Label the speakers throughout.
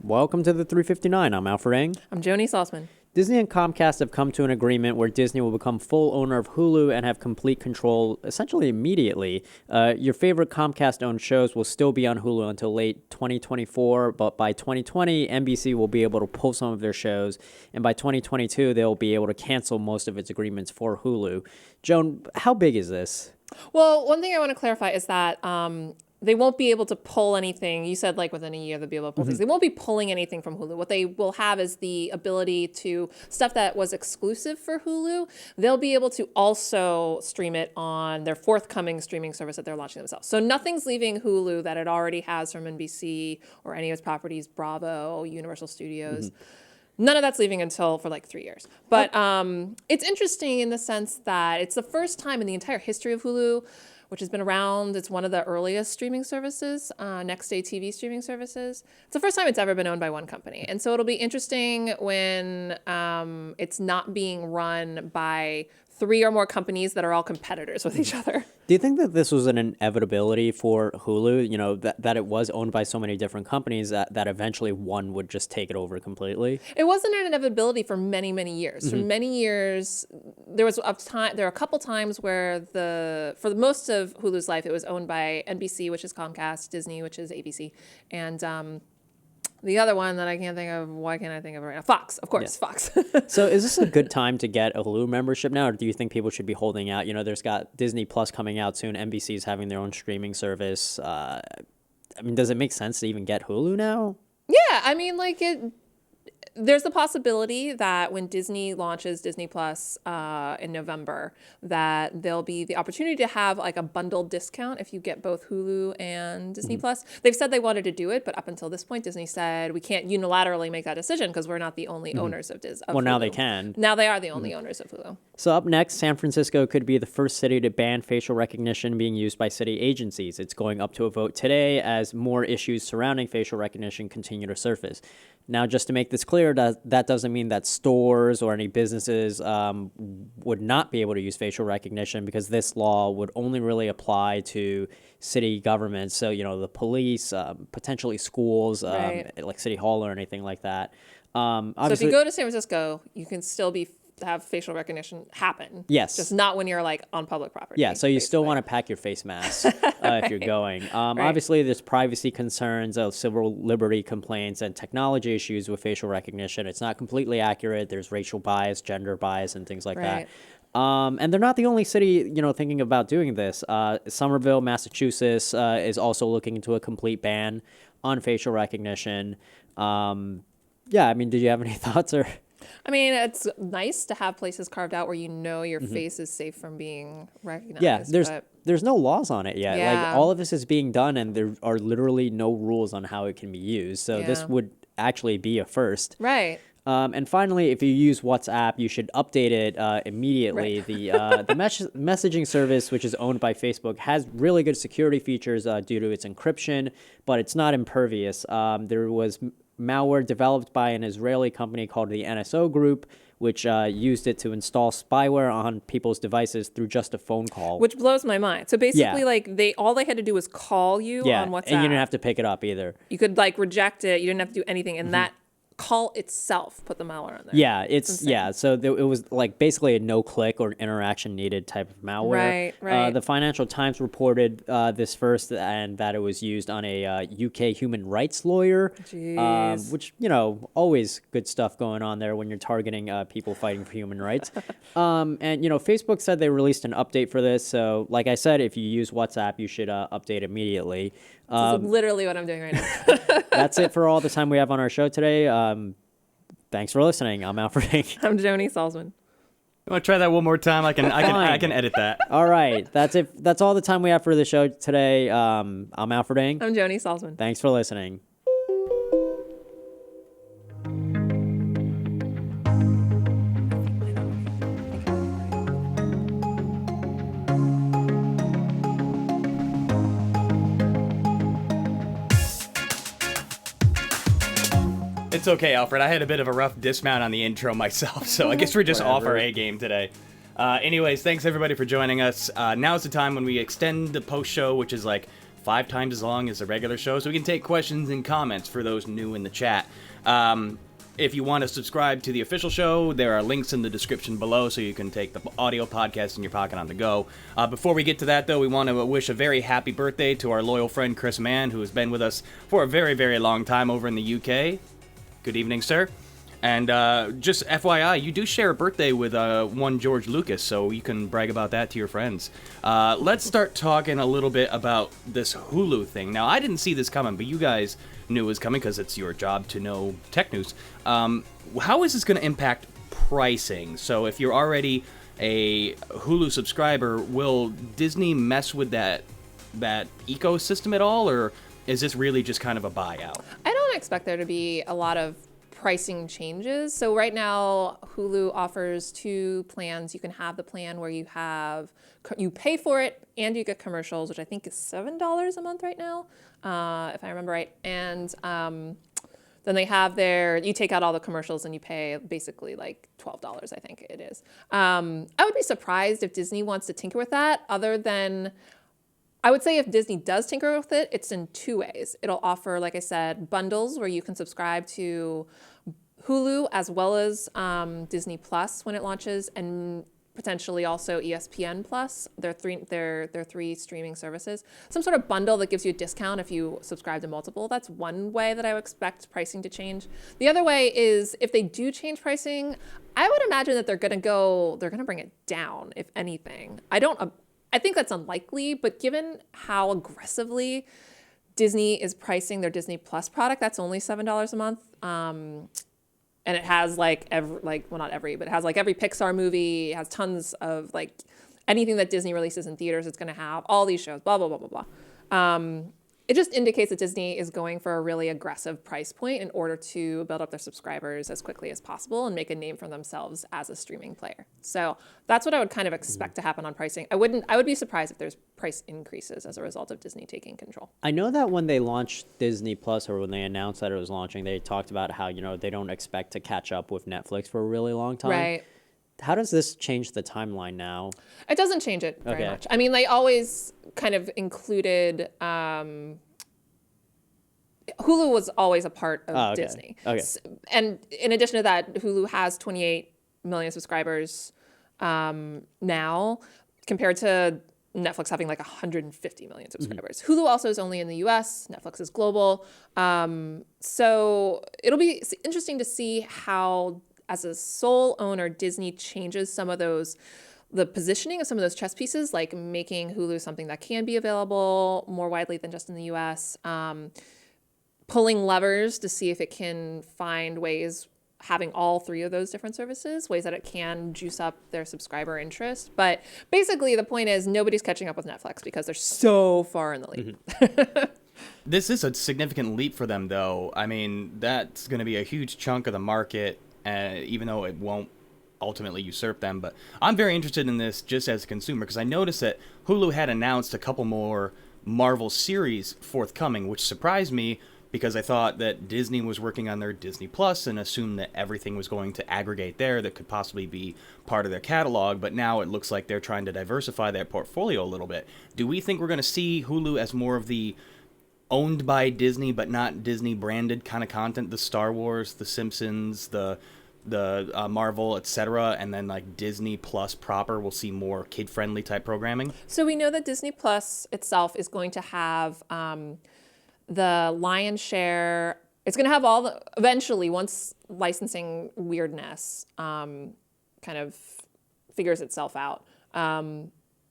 Speaker 1: Welcome to the 359. I'm Alfred Ng.
Speaker 2: I'm Joni Salzman.
Speaker 1: Disney and Comcast have come to an agreement where Disney will become full owner of Hulu and have complete control essentially immediately. Your favorite Comcast-owned shows will still be on Hulu until late 2024, but by 2020, NBC will be able to pull some of their shows, and by 2022, they'll be able to cancel most of its agreements for Hulu. Joan, how big is this?
Speaker 2: Well, one thing I want to clarify is that they won't be able to pull anything. You said like within a year they'll be able to pull things. They won't be pulling anything from Hulu. What they will have is the ability to, stuff that was exclusive for Hulu, they'll be able to also stream it on their forthcoming streaming service that they're launching themselves. So nothing's leaving Hulu that it already has from NBC or any of its properties, Bravo, Universal Studios. None of that's leaving until for like 3 years. But it's interesting in the sense that it's the first time in the entire history of Hulu, which has been around. It's one of the earliest streaming services, next day TV streaming services. It's the first time it's ever been owned by one company. And so it'll be interesting when it's not being run by 3 or more companies that are all competitors with each other.
Speaker 1: Do you think that this was an inevitability for Hulu, you know, that it was owned by so many different companies that eventually one would just take it over completely?
Speaker 2: It wasn't an inevitability for many, many years. For many years, there are a couple times where for most of Hulu's life, it was owned by NBC, which is Comcast, Disney, which is ABC, and the other one that I can't think of, why can't I think of it right now? Fox, of course, yeah. Fox.
Speaker 1: So is this a good time to get a Hulu membership now, or do you think people should be holding out? You know, there's got Disney Plus coming out soon. NBC's having their own streaming service. I mean, does it make sense to even get Hulu now?
Speaker 2: Yeah, I mean, there's the possibility that when Disney launches Disney Plus in November, that there'll be the opportunity to have like a bundled discount if you get both Hulu and Disney Plus. They've said they wanted to do it, but up until this point, Disney said we can't unilaterally make that decision because we're not the only owners of Disney.
Speaker 1: Well, now they can.
Speaker 2: Now they are the only owners of Hulu.
Speaker 1: So up next, San Francisco could be the first city to ban facial recognition being used by city agencies. It's going up to a vote today as more issues surrounding facial recognition continue to surface. Now, just to make this clear, that doesn't mean that stores or any businesses would not be able to use facial recognition, because this law would only really apply to city governments. So, you know, the police, potentially schools, like City Hall or anything like that.
Speaker 2: So if you go to San Francisco, you can still have facial recognition happen.
Speaker 1: Yes.
Speaker 2: Just not when you're like on public property.
Speaker 1: Yeah, so you still want to pack your face mask if you're going. Obviously, there's privacy concerns, civil liberty complaints, and technology issues with facial recognition. It's not completely accurate. There's racial bias, gender bias, and things like that. And they're not the only city, you know, thinking about doing this. Somerville, Massachusetts, is also looking into a complete ban on facial recognition. Yeah, I mean, did you have any thoughts or?
Speaker 2: I mean, it's nice to have places carved out where you know your face is safe from being recognized.
Speaker 1: Yeah, there's no laws on it yet.
Speaker 2: Yeah.
Speaker 1: Like, all of this is being done, and there are literally no rules on how it can be used. So this would actually be a first.
Speaker 2: Right.
Speaker 1: And finally, if you use WhatsApp, you should update it immediately. Right. The messaging service, which is owned by Facebook, has really good security features due to its encryption, but it's not impervious. There was malware developed by an Israeli company called the NSO Group, which used it to install spyware on people's devices through just a phone call.
Speaker 2: Which blows my mind. So basically, like all they had to do was call you on WhatsApp.
Speaker 1: And you didn't have to pick it up either.
Speaker 2: You could like reject it. You didn't have to do anything, and that call itself put the malware on there.
Speaker 1: Yeah, so it was like basically a no-click or interaction needed type of malware.
Speaker 2: Right.
Speaker 1: The Financial Times reported this first, and that it was used on a UK human rights lawyer, which, you know, always good stuff going on there when you're targeting people fighting for human rights. And, you know, Facebook said they released an update for this. So, like I said, if you use WhatsApp, you should update immediately.
Speaker 2: This is literally what I'm doing right now.
Speaker 1: That's it for all the time we have on our show today. Thanks for listening. I'm Alfred Ng.
Speaker 2: I'm Joni Salzman.
Speaker 3: You want to try that one more time? I can edit that.
Speaker 1: All right. That's it. That's all the time we have for the show today. I'm Alfred Ng.
Speaker 2: I'm Joni Salzman.
Speaker 1: Thanks for listening.
Speaker 3: It's okay, Alfred. I had a bit of a rough dismount on the intro myself, so I guess we're just off our A game today. Anyways, thanks everybody for joining us. Now's the time when we extend the post show, which is like 5 times as long as the regular show, so we can take questions and comments for those new in the chat. If you want to subscribe to the official show, there are links in the description below so you can take the audio podcast in your pocket on the go. Before we get to that, though, we want to wish a very happy birthday to our loyal friend Chris Mann, who has been with us for a very, very long time over in the UK. Good evening, sir. And just FYI, you do share a birthday with one George Lucas, so you can brag about that to your friends. Let's start talking a little bit about this Hulu thing. Now, I didn't see this coming, but you guys knew it was coming because it's your job to know tech news. How is this going to impact pricing? So if you're already a Hulu subscriber, will Disney mess with that ecosystem at all, or is this really just kind of a buyout?
Speaker 2: I don't expect there to be a lot of pricing changes. So right now, Hulu offers 2 plans. You can have the plan where you pay for it and you get commercials, which I think is $7 a month right now, if I remember right. And then they have you take out all the commercials and you pay basically like $12, I think it is. I would be surprised if Disney wants to tinker with that, other than I would say if Disney does tinker with it, it's in 2 ways. It'll offer, like I said, bundles where you can subscribe to Hulu as well as Disney Plus when it launches, and potentially also ESPN Plus. They're 3 streaming services. Some sort of bundle that gives you a discount if you subscribe to multiple. That's one way that I would expect pricing to change. The other way is if they do change pricing, I would imagine that they're going to bring it down, if anything. I think that's unlikely, but given how aggressively Disney is pricing their Disney Plus product, that's only $7 a month. And it has not every, but it has like every Pixar movie. It has tons of like anything that Disney releases in theaters. It's going to have all these shows, blah, blah, blah, blah, blah. It just indicates that Disney is going for a really aggressive price point in order to build up their subscribers as quickly as possible and make a name for themselves as a streaming player. So that's what I would kind of expect to happen on pricing. I would be surprised if there's price increases as a result of Disney taking control.
Speaker 1: I know that when they launched Disney Plus, or when they announced that it was launching, they talked about how, they don't expect to catch up with Netflix for a really long time.
Speaker 2: Right.
Speaker 1: How does this change the timeline now?
Speaker 2: It doesn't change it very much. I mean, they always kind of included, Hulu was always a part of Disney.
Speaker 1: Okay.
Speaker 2: And in addition to that, Hulu has 28 million subscribers now, compared to Netflix having like 150 million subscribers. Mm-hmm. Hulu also is only in the US. Netflix is global. So it'll be interesting to see how, as a sole owner, Disney changes some of the positioning of some of those chess pieces, like making Hulu something that can be available more widely than just in the US, pulling levers to see if it can find ways, having all 3 of those different services, ways that it can juice up their subscriber interest. But basically the point is nobody's catching up with Netflix because they're so far in the lead.
Speaker 3: Mm-hmm. This is a significant leap for them, though. I mean, that's going to be a huge chunk of the market, even though it won't ultimately usurp them. But I'm very interested in this just as a consumer, because I noticed that Hulu had announced a couple more Marvel series forthcoming, which surprised me because I thought that Disney was working on their Disney Plus and assumed that everything was going to aggregate there that could possibly be part of their catalog. But now it looks like they're trying to diversify their portfolio a little bit. Do we think we're going to see Hulu as more of the owned by Disney but not Disney branded kind of content, the Star Wars, the Simpsons, the Marvel, etc., and then like Disney Plus proper will see more kid-friendly type programming?
Speaker 2: So we know that Disney Plus itself is going to have the lion's share. It's going to have eventually, once licensing weirdness kind of figures itself out,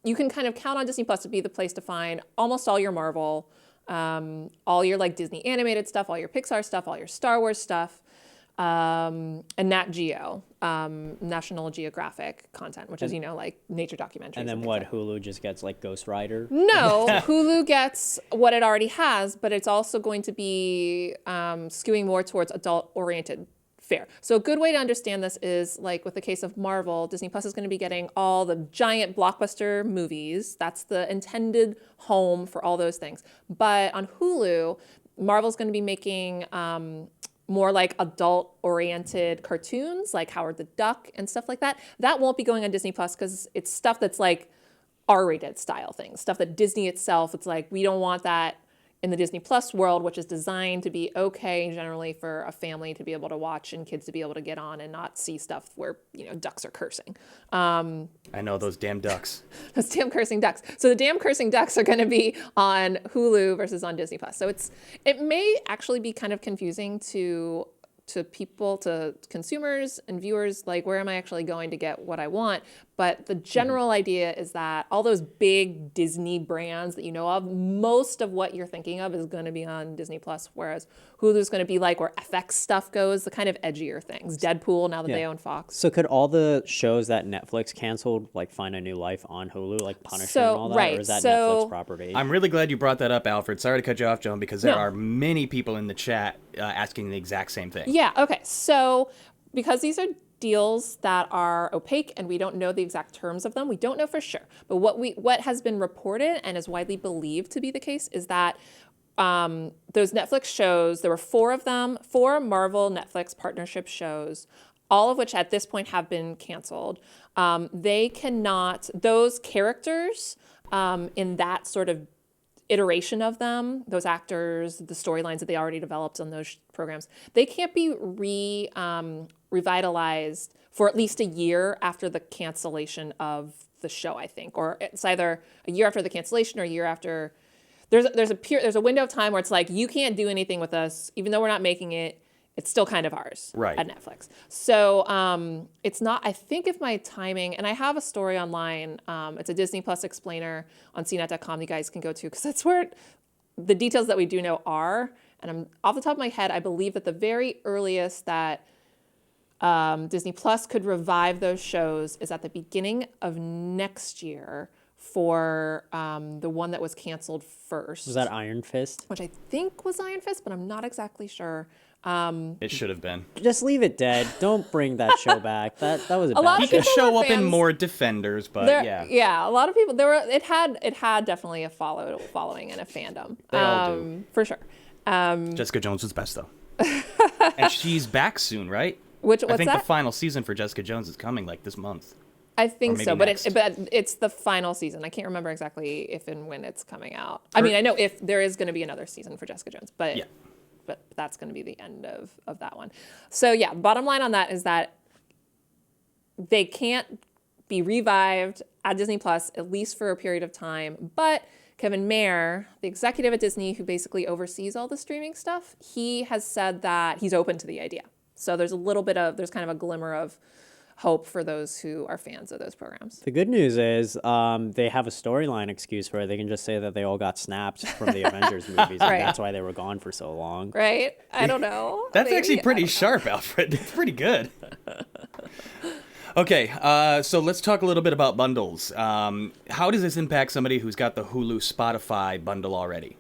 Speaker 2: you can kind of count on Disney Plus to be the place to find almost all your Marvel, all your like Disney animated stuff, all your Pixar stuff, all your Star Wars stuff, and Nat Geo, National Geographic content, which is, like nature documentaries.
Speaker 1: And then what, Hulu just gets like Ghost Rider?
Speaker 2: No, Hulu gets what it already has, but it's also going to be skewing more towards adult-oriented fare. So a good way to understand this is, like with the case of Marvel, Disney Plus is going to be getting all the giant blockbuster movies. That's the intended home for all those things. But on Hulu, Marvel's going to be making more like adult-oriented cartoons, like Howard the Duck and stuff like that. That won't be going on Disney Plus because it's stuff that's like R-rated style things, stuff that Disney itself, it's like, we don't want that in the Disney Plus world, which is designed to be okay generally for a family to be able to watch and kids to be able to get on and not see stuff where, ducks are cursing.
Speaker 3: I know those damn ducks.
Speaker 2: Those damn cursing ducks. So the damn cursing ducks are going to be on Hulu versus on Disney Plus. So it may actually be kind of confusing to people, to consumers and viewers, like, where am I actually going to get what I want? But the general idea is that all those big Disney brands that you know of, most of what you're thinking of is going to be on Disney Plus, whereas Hulu's going to be like where FX stuff goes, the kind of edgier things. Deadpool, now that they own Fox.
Speaker 1: So could all the shows that Netflix canceled like find a new life on Hulu, like Punisher and all that,
Speaker 2: right,
Speaker 1: or is that Netflix property?
Speaker 3: I'm really glad you brought that up, Alfred. Sorry to cut you off, Joan, because there are many people in the chat asking the exact same thing.
Speaker 2: Yeah, okay. So because these are deals that are opaque and we don't know the exact terms of them, we don't know for sure. But what has been reported and is widely believed to be the case is that those Netflix shows, there were 4 of them, 4 Marvel Netflix partnership shows, all of which at this point have been canceled. They cannot, those characters in that sort of iteration of them, those actors, the storylines that they already developed on those programs, they can't be revitalized for at least a year after the cancellation of the show, I think. Or it's either a year after the cancellation or a year after. There's a window of time where it's like, you can't do anything with us, even though we're not making it. It's still kind of ours at Netflix. So it's not, I think if my timing, and I have a story online, it's a Disney Plus explainer on CNET.com you guys can go to, because that's where the details that we do know are. And I'm off the top of my head, I believe that the very earliest that Disney Plus could revive those shows is at the beginning of next year for the one that was canceled first.
Speaker 1: Was that Iron Fist?
Speaker 2: Which I think was Iron Fist, but I'm not exactly sure.
Speaker 3: It should have been.
Speaker 1: Just leave it dead. Don't bring that show back. That was a bad
Speaker 3: You
Speaker 1: show.
Speaker 3: could show up in more Defenders, but
Speaker 2: yeah, a lot of people. It had definitely a following and a fandom.
Speaker 3: They all do,
Speaker 2: for sure.
Speaker 3: Jessica Jones was best though, and she's back soon, right?
Speaker 2: What's
Speaker 3: I think
Speaker 2: that?
Speaker 3: the final season for Jessica Jones is coming like this month.
Speaker 2: I think so, but
Speaker 3: next.
Speaker 2: it's the final season. I can't remember exactly if and when it's coming out. I mean, I know if there is going to be another season for Jessica Jones, but that's going to be the end of that one. So yeah, bottom line on that is that they can't be revived at Disney Plus, at least for a period of time. But Kevin Mayer, the executive at Disney who basically oversees all the streaming stuff, he has said that he's open to the idea. So there's kind of a glimmer of hope for those who are fans of those programs.
Speaker 1: The good news is they have a storyline excuse for it. They can just say that they all got snapped from the Avengers movies, and that's why they were gone for so long.
Speaker 2: Right? I don't know.
Speaker 3: That's actually pretty sharp, Alfred. It's pretty good. Okay, so let's talk a little bit about bundles. How does this impact somebody who's got the Hulu Spotify bundle already?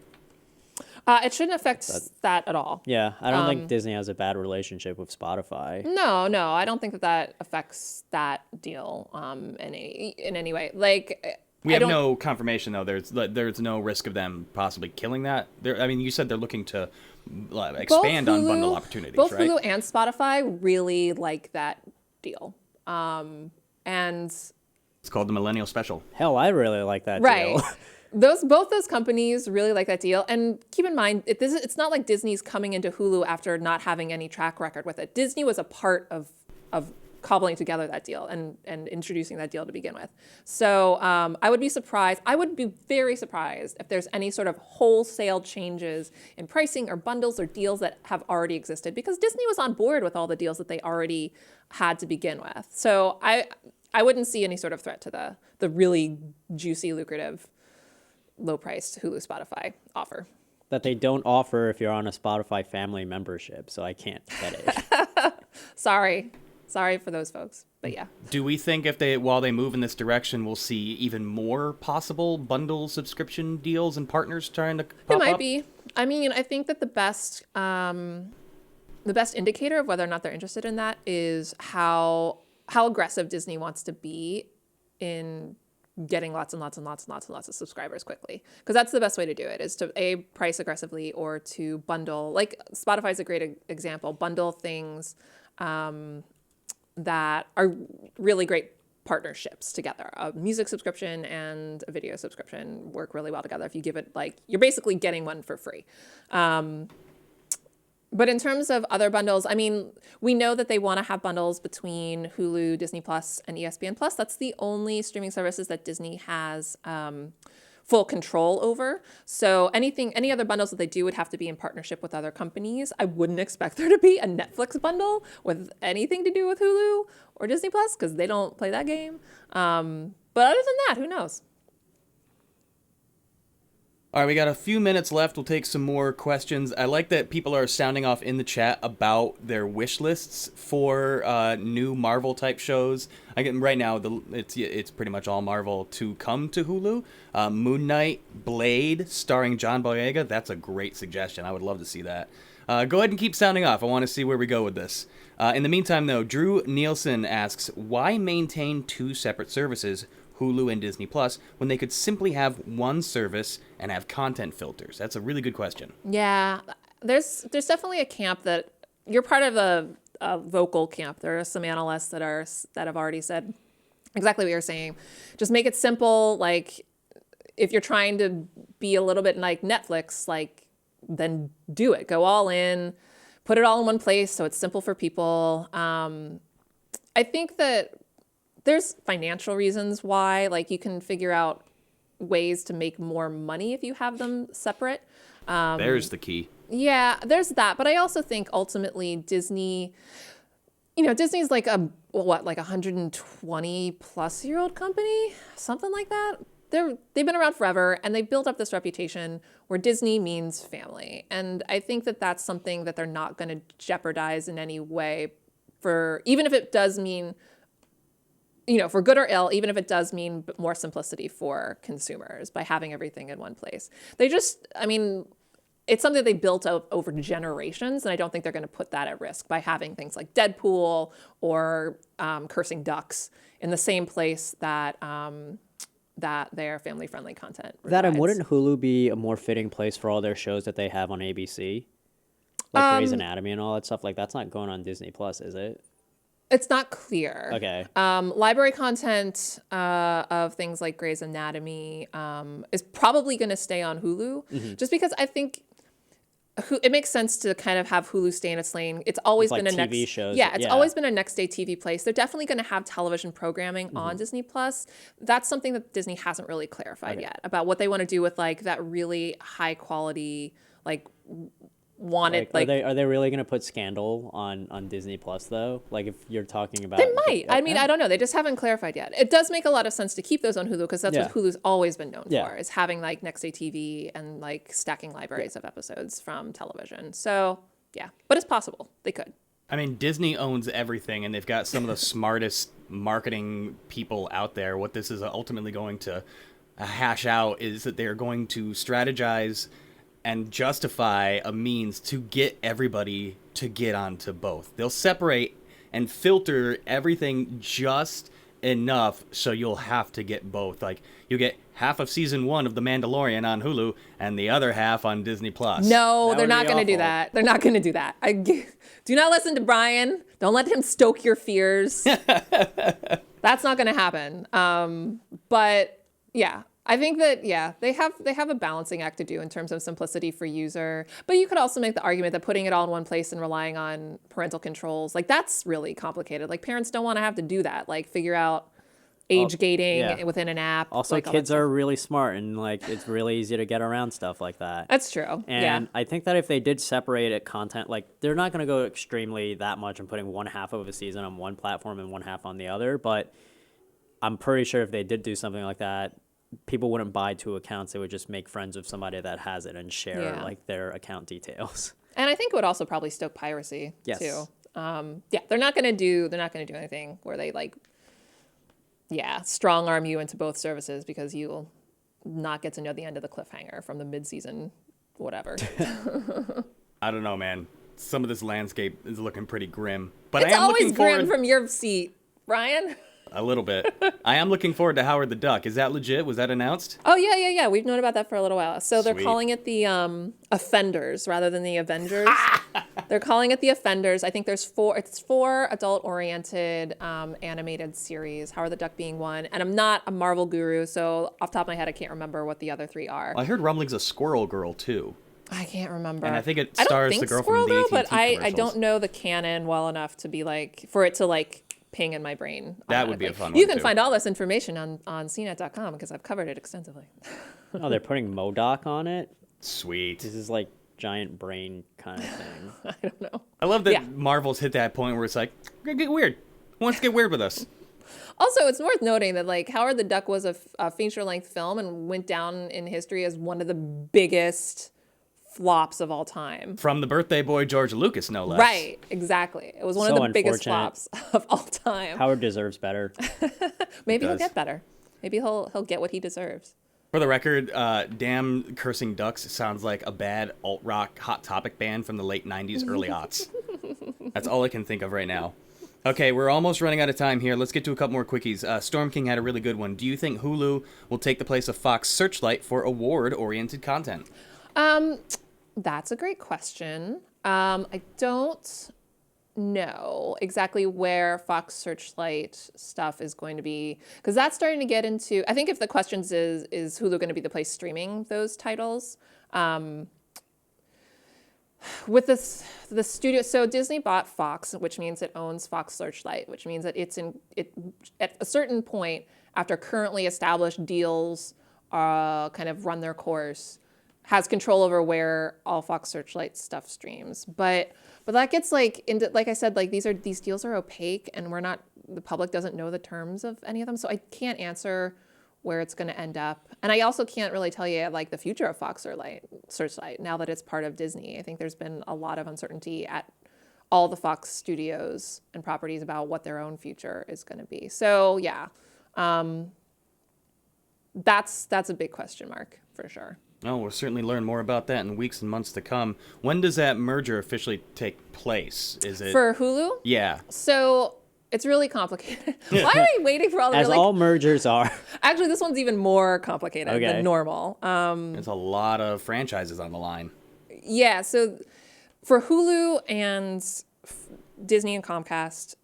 Speaker 2: It shouldn't affect that at all.
Speaker 1: Yeah, I don't think Disney has a bad relationship with Spotify.
Speaker 2: No, I don't think that affects that deal in any way. Like,
Speaker 3: we have no confirmation though. There's no risk of them possibly killing that. I mean, you said they're looking to expand on bundle opportunities,
Speaker 2: both
Speaker 3: right?
Speaker 2: Hulu and Spotify really like that deal, and
Speaker 3: it's called the Millennial Special.
Speaker 1: Hell, I really like that
Speaker 2: right.
Speaker 1: deal.
Speaker 2: Both those companies really like that deal. And keep in mind, it's not like Disney's coming into Hulu after not having any track record with it. Disney was a part of cobbling together that deal and introducing that deal to begin with. So I would be very surprised if there's any sort of wholesale changes in pricing or bundles or deals that have already existed, because Disney was on board with all the deals that they already had to begin with. So I wouldn't see any sort of threat to the really juicy, lucrative, low-priced Hulu Spotify offer.
Speaker 1: That they don't offer if you're on a Spotify family membership, so I can't get it.
Speaker 2: Sorry for those folks, but yeah.
Speaker 3: Do we think while they move in this direction, we'll see even more possible bundle subscription deals and partners trying to pop up?
Speaker 2: It might be. I mean, I think that the best indicator of whether or not they're interested in that is how aggressive Disney wants to be in getting lots and lots and lots and lots and lots of subscribers quickly. Because that's the best way to do it, is to price aggressively or to bundle. Like Spotify's a great example. Bundle things that are really great partnerships together. A music subscription and a video subscription work really well together. If you give it, like, you're basically getting one for free. But in terms of other bundles, I mean, we know that they want to have bundles between Hulu, Disney Plus, and ESPN Plus. That's the only streaming services that Disney has full control over. So any other bundles that they do would have to be in partnership with other companies. I wouldn't expect there to be a Netflix bundle with anything to do with Hulu or Disney Plus, because they don't play that game. But other than that, who knows?
Speaker 3: All right, we got a few minutes left. We'll take some more questions. I like that people are sounding off in the chat about their wish lists for new Marvel type shows. Right now, it's pretty much all Marvel to come to Hulu. Moon Knight, Blade, starring John Boyega. That's a great suggestion. I would love to see that. Go ahead and keep sounding off. I want to see where we go with this. In the meantime, though, Drew Nielsen asks, why maintain two separate services, Hulu and Disney Plus, when they could simply have one service and have content filters? That's a really good question.
Speaker 2: Yeah, there's definitely a camp that you're part of a vocal camp. There are some analysts that have already said exactly what you're saying. Just make it simple. Like, if you're trying to be a little bit like Netflix, like, then do it. Go all in. Put it all in one place so it's simple for people. I think that there's financial reasons why, like, you can figure out ways to make more money if you have them separate.
Speaker 3: There's the key.
Speaker 2: Yeah, there's that. But I also think ultimately Disney's like like 120 plus year old company, something like that. They've been around forever, and they've built up this reputation where Disney means family. And I think that that's something that they're not going to jeopardize in any way, even if it does mean, for good or ill, even if it does mean more simplicity for consumers by having everything in one place. It's something they built up over generations, and I don't think they're going to put that at risk by having things like Deadpool or Cursing Ducks in the same place that their family-friendly content resides.
Speaker 1: Wouldn't Hulu be a more fitting place for all their shows that they have on ABC? Like Grey's Anatomy and all that stuff? Like, that's not going on Disney Plus, is it?
Speaker 2: It's not clear.
Speaker 1: Okay.
Speaker 2: Library content of things like Grey's Anatomy is probably going to stay on Hulu, just because I think it makes sense to kind of have Hulu stay in its lane. It's always been a
Speaker 1: TV shows.
Speaker 2: Yeah, it's always been a next day TV place. They're definitely going to have television programming on Disney Plus. That's something that Disney hasn't really clarified yet about what they want to do with, like, that really high quality, like, wanted, like,
Speaker 1: are they really going to put Scandal on Disney Plus, though? Like, if you're talking about,
Speaker 2: they might. I don't know. They just haven't clarified yet. It does make a lot of sense to keep those on Hulu, because that's what Hulu's always been known for, is having, like, next day TV and, like, stacking libraries of episodes from television. So yeah, but it's possible they could.
Speaker 3: I mean, Disney owns everything, and they've got some of the smartest marketing people out there. What this is ultimately going to hash out is that they're going to strategize and justify a means to get everybody to get onto both. They'll separate and filter everything just enough so you'll have to get both. Like, you get half of season 1 of The Mandalorian on Hulu and the other half on Disney Plus.
Speaker 2: No, they're not going to do that. They're not going to do that. Do not listen to Brian. Don't let him stoke your fears. That's not going to happen. But yeah, I think that, they have a balancing act to do in terms of simplicity for user. But you could also make the argument that putting it all in one place and relying on parental controls, like, that's really complicated. Like, parents don't want to have to do that, like, figure out age gating within an app.
Speaker 1: Also, like, kids are really smart, and, like, it's really easy to get around stuff like that.
Speaker 2: That's true.
Speaker 1: And I think that if they did separate it content, like, they're not going to go extremely that much and putting one half of a season on one platform and one half on the other. But I'm pretty sure if they did do something like that, people wouldn't buy 2 accounts. They would just make friends with somebody that has it and share like their account details.
Speaker 2: And I think it would also probably stoke piracy too. They're not going to do anything where they, like, strong arm you into both services, because you'll not get to know the end of the cliffhanger from the mid-season whatever.
Speaker 3: I don't know, man. Some of this landscape is looking pretty grim. But
Speaker 2: it's
Speaker 3: I am
Speaker 2: always
Speaker 3: looking
Speaker 2: grim
Speaker 3: forward...
Speaker 2: from your seat, Brian.
Speaker 3: A little bit. I am looking forward to Howard the Duck. Is that legit? Was that announced?
Speaker 2: Oh, yeah. We've known about that for a little while. So they're
Speaker 3: Sweet.
Speaker 2: calling it the Offenders rather than the Avengers. They're calling it The Offenders. I think it's four adult-oriented animated series, Howard the Duck being one. And I'm not a Marvel guru, so off the top of my head, I can't remember what the other three are.
Speaker 3: I heard rumblings of Squirrel Girl too.
Speaker 2: I can't remember.
Speaker 3: And I think it
Speaker 2: I don't
Speaker 3: stars
Speaker 2: think
Speaker 3: the girl
Speaker 2: Squirrel
Speaker 3: from the
Speaker 2: Girl,
Speaker 3: AT&T
Speaker 2: but I
Speaker 3: commercials.
Speaker 2: don't know the canon well enough to be like, for it to like ping in my brain.
Speaker 3: That would be a fun one,
Speaker 2: You can
Speaker 3: too.
Speaker 2: find all this information on CNET.com because I've covered it extensively.
Speaker 1: Oh, they're putting MODOK on it?
Speaker 3: Sweet.
Speaker 1: This is like giant brain kind of thing.
Speaker 2: I don't know.
Speaker 3: I love that
Speaker 2: Yeah.
Speaker 3: Marvel's hit that point where it's like, get weird. Who wants to get weird with us?
Speaker 2: Also, it's worth noting that like Howard the Duck was a feature-length film and went down in history as one of the biggest flops of all time.
Speaker 3: From the birthday boy George Lucas, no less.
Speaker 2: Right, exactly. It was one
Speaker 1: So
Speaker 2: of the biggest
Speaker 1: unfortunate.
Speaker 2: flops of all time.
Speaker 1: Howard deserves better.
Speaker 2: Maybe he'll
Speaker 3: does.
Speaker 2: get better. Maybe he'll get what he deserves.
Speaker 3: For the record, Damn Cursing Ducks sounds like a bad alt-rock Hot Topic band from the late 90s, early aughts. That's all I can think of right now. Okay, we're almost running out of time here. Let's get to a couple more quickies. Storm King had a really good one. Do you think Hulu will take the place of Fox Searchlight for award-oriented content?
Speaker 2: That's a great question. I don't know exactly where Fox Searchlight stuff is going to be, because that's starting to get into, I think if the questions is Hulu going to be the place streaming those titles? With the studio, so Disney bought Fox, which means it owns Fox Searchlight, which means that it at a certain point after currently established deals kind of run their course, has control over where all Fox Searchlight stuff streams. But that gets like into, like I said, like these deals are opaque and the public doesn't know the terms of any of them, so I can't answer where it's going to end up. And I also can't really tell you like the future of Fox Searchlight now that it's part of Disney. I think there's been a lot of uncertainty at all the Fox studios and properties about what their own future is going to be. So yeah, that's a big question mark for sure.
Speaker 3: Oh, we'll certainly learn more about that in weeks and months to come. When does that merger officially take place? Is it
Speaker 2: For Hulu?
Speaker 3: Yeah.
Speaker 2: So it's really complicated. Why are we waiting for all the
Speaker 1: As all mergers are.
Speaker 2: Actually, this one's even more complicated
Speaker 1: Okay.
Speaker 2: than normal.
Speaker 3: There's a lot of franchises on the line.
Speaker 2: Yeah, so for Hulu and Disney and Comcast,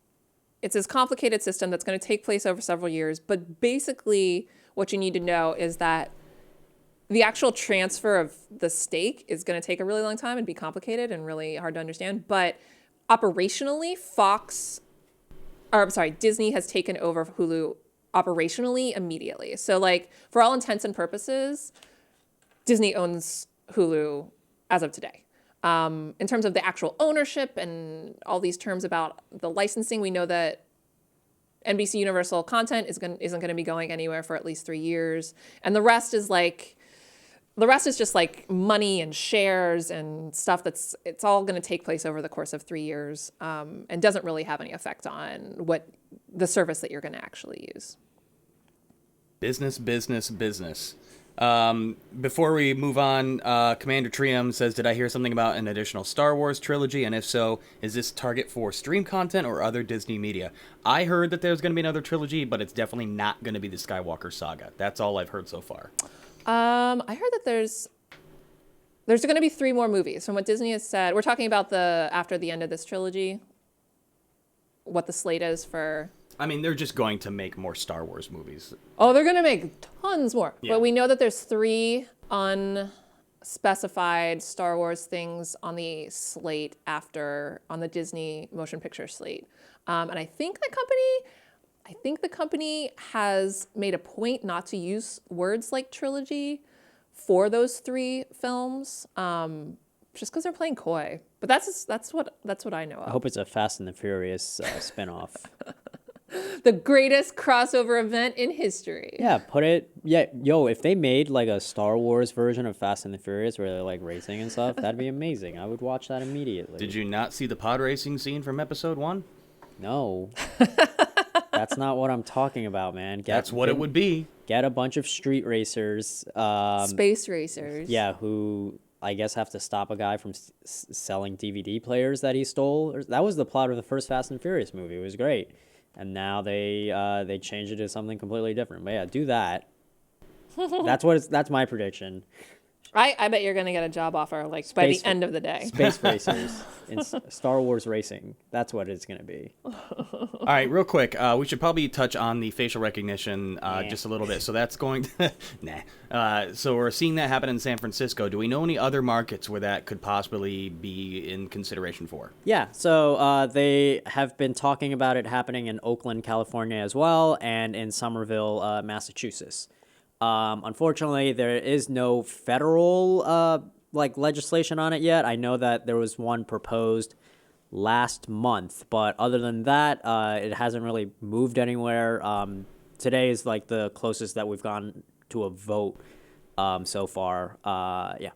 Speaker 2: it's this complicated system that's going to take place over several years. But basically, what you need to know is that the actual transfer of the stake is going to take a really long time and be complicated and really hard to understand. But operationally, Disney has taken over Hulu operationally immediately. So like for all intents and purposes, Disney owns Hulu as of today. In terms of the actual ownership and all these terms about the licensing, we know that NBC Universal content isn't going to be going anywhere for at least 3 years. And the rest is just like money and shares and stuff it's all going to take place over the course of 3 years, and doesn't really have any effect on what the service that you're going to actually use.
Speaker 3: Business. Before we move on, Commander Trium says, did I hear something about an additional Star Wars trilogy? And if so, is this target for stream content or other Disney media? I heard that there's going to be another trilogy, but it's definitely not going to be the Skywalker saga. That's all I've heard so far.
Speaker 2: I heard that there's going to be 3 more movies from what Disney has said. We're talking about after the end of this trilogy, what the slate is for.
Speaker 3: I mean, they're just going to make more Star Wars movies.
Speaker 2: Oh, they're going to make tons more.
Speaker 3: Yeah.
Speaker 2: But we know that there's 3 unspecified Star Wars things on the slate on the Disney motion picture slate. And I think the company has made a point not to use words like trilogy for those 3 films, just because they're playing coy. But that's what I know of.
Speaker 1: I hope it's a Fast and the Furious spinoff.
Speaker 2: The greatest crossover event in history.
Speaker 1: Yeah, if they made like a Star Wars version of Fast and the Furious where they're like racing and stuff, that'd be amazing. I would watch that immediately.
Speaker 3: Did you not see the pod racing scene from episode 1?
Speaker 1: No. That's not what I'm talking about, man.
Speaker 3: That's what it would be.
Speaker 1: Get a bunch of street racers.
Speaker 2: Space racers.
Speaker 1: Yeah, who I guess have to stop a guy from selling DVD players that he stole. That was the plot of the first Fast and Furious movie. It was great. And now they changed it to something completely different. But yeah, do that. That's my prediction.
Speaker 2: I bet you're going to get a job offer like by the end of the day.
Speaker 1: Space racers in Star Wars racing. That's what it's going to be.
Speaker 3: All right, real quick, we should probably touch on the facial recognition just a little bit. So that's going to... so we're seeing that happen in San Francisco. Do we know any other markets where that could possibly be in consideration for?
Speaker 1: Yeah, so they have been talking about it happening in Oakland, California as well, and in Somerville, Massachusetts. Unfortunately, there is no federal legislation on it yet. I know that there was one proposed last month, but other than that, it hasn't really moved anywhere. Today is like the closest that we've gone to a vote so far. Yeah.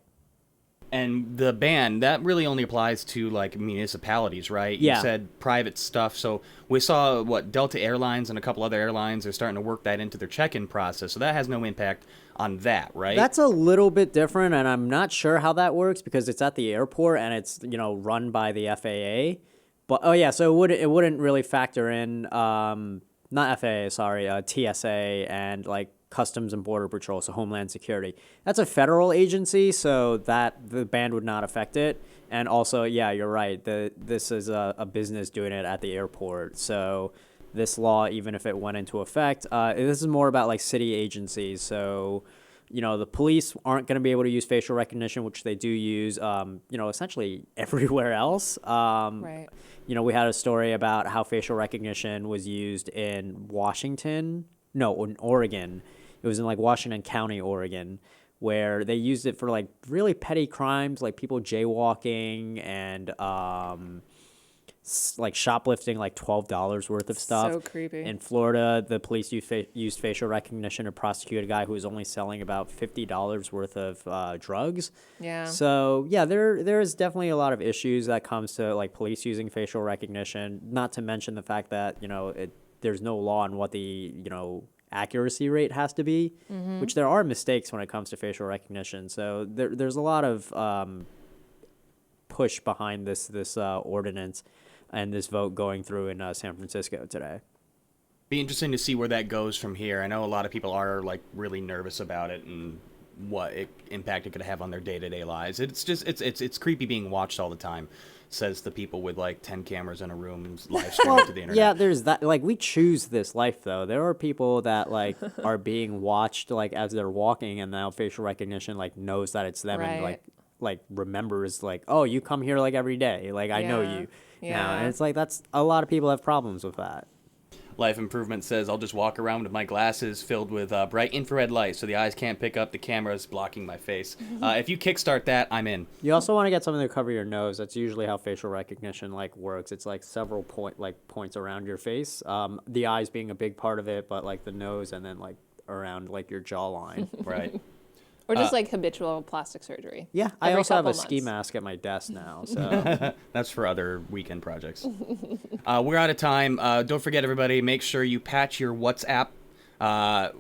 Speaker 3: And the ban, that really only applies to, like, municipalities, right?
Speaker 1: Yeah.
Speaker 3: You said private stuff. So we saw, Delta Airlines and a couple other airlines are starting to work that into their check-in process. So that has no impact on that, right?
Speaker 1: That's a little bit different, and I'm not sure how that works because it's at the airport and it's, run by the FAA. But, so it wouldn't really factor in, not FAA, sorry, TSA and, Customs and Border Patrol, so Homeland Security. That's a federal agency, so that the ban would not affect it. And also, yeah, you're right. This is a business doing it at the airport. So this law, even if it went into effect, this is more about city agencies. So, the police aren't going to be able to use facial recognition, which they do use, essentially everywhere else.
Speaker 2: Right.
Speaker 1: We had a story about how facial recognition was used in in Oregon. It was in Washington County, Oregon, where they used it for really petty crimes, like people jaywalking and shoplifting $12 worth of stuff.
Speaker 2: So creepy.
Speaker 1: In Florida, the police used facial recognition to prosecute a guy who was only selling about $50 worth of drugs.
Speaker 2: Yeah.
Speaker 1: So yeah, there is definitely a lot of issues that comes to police using facial recognition. Not to mention the fact that there's no law on what the accuracy rate has to be, which there are mistakes when it comes to facial recognition. So there's a lot of push behind this ordinance and this vote going through in San Francisco today.
Speaker 3: Be interesting to see where that goes from here. I know a lot of people are really nervous about it and what impact it could have on their day-to-day lives. It's just it's creepy being watched all the time, says the people with 10 cameras in a room live streaming to the internet.
Speaker 1: Yeah, there's that. We choose this life though. There are people that are being watched as they're walking, and now facial recognition knows that it's them.
Speaker 2: Right.
Speaker 1: And remembers oh, you come here every day, I know you now. And it's that's a lot of people have problems with that.
Speaker 3: Life Improvement says, I'll just walk around with my glasses filled with bright infrared light so the eyes can't pick up the cameras blocking my face. If you kickstart that, I'm in.
Speaker 1: You also want to get something to cover your nose. That's usually how facial recognition works. It's several points around your face. The eyes being a big part of it, but the nose and then around your jawline.
Speaker 3: Right.
Speaker 2: Or just habitual plastic surgery.
Speaker 1: Yeah, I
Speaker 2: Every
Speaker 1: also have a
Speaker 2: couple
Speaker 1: ski
Speaker 2: months.
Speaker 1: mask at my desk now. So
Speaker 3: That's for other weekend projects. We're out of time. Don't forget, everybody, make sure you patch your WhatsApp.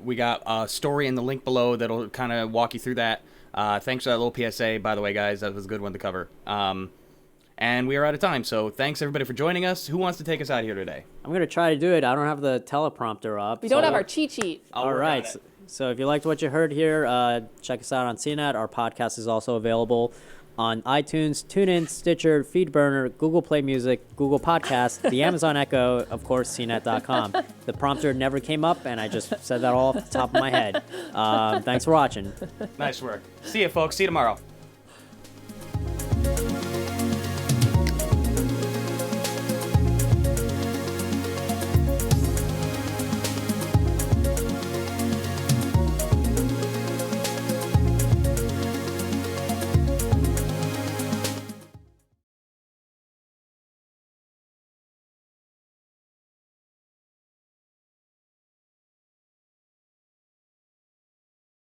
Speaker 3: We got a story in the link below that'll kind of walk you through that. Thanks for that little PSA, by the way, guys. That was a good one to cover. And we are out of time. So thanks, everybody, for joining us. Who wants to take us out here today?
Speaker 1: I'm going to try to do it. I don't have the teleprompter up.
Speaker 2: We don't have our cheat sheet.
Speaker 1: All right. So if you liked what you heard here, check us out on CNET. Our podcast is also available on iTunes, TuneIn, Stitcher, FeedBurner, Google Play Music, Google Podcasts, the Amazon Echo, of course, CNET.com. The prompter never came up, and I just said that all off the top of my head. Thanks for watching.
Speaker 3: Nice work. See you, folks. See you tomorrow.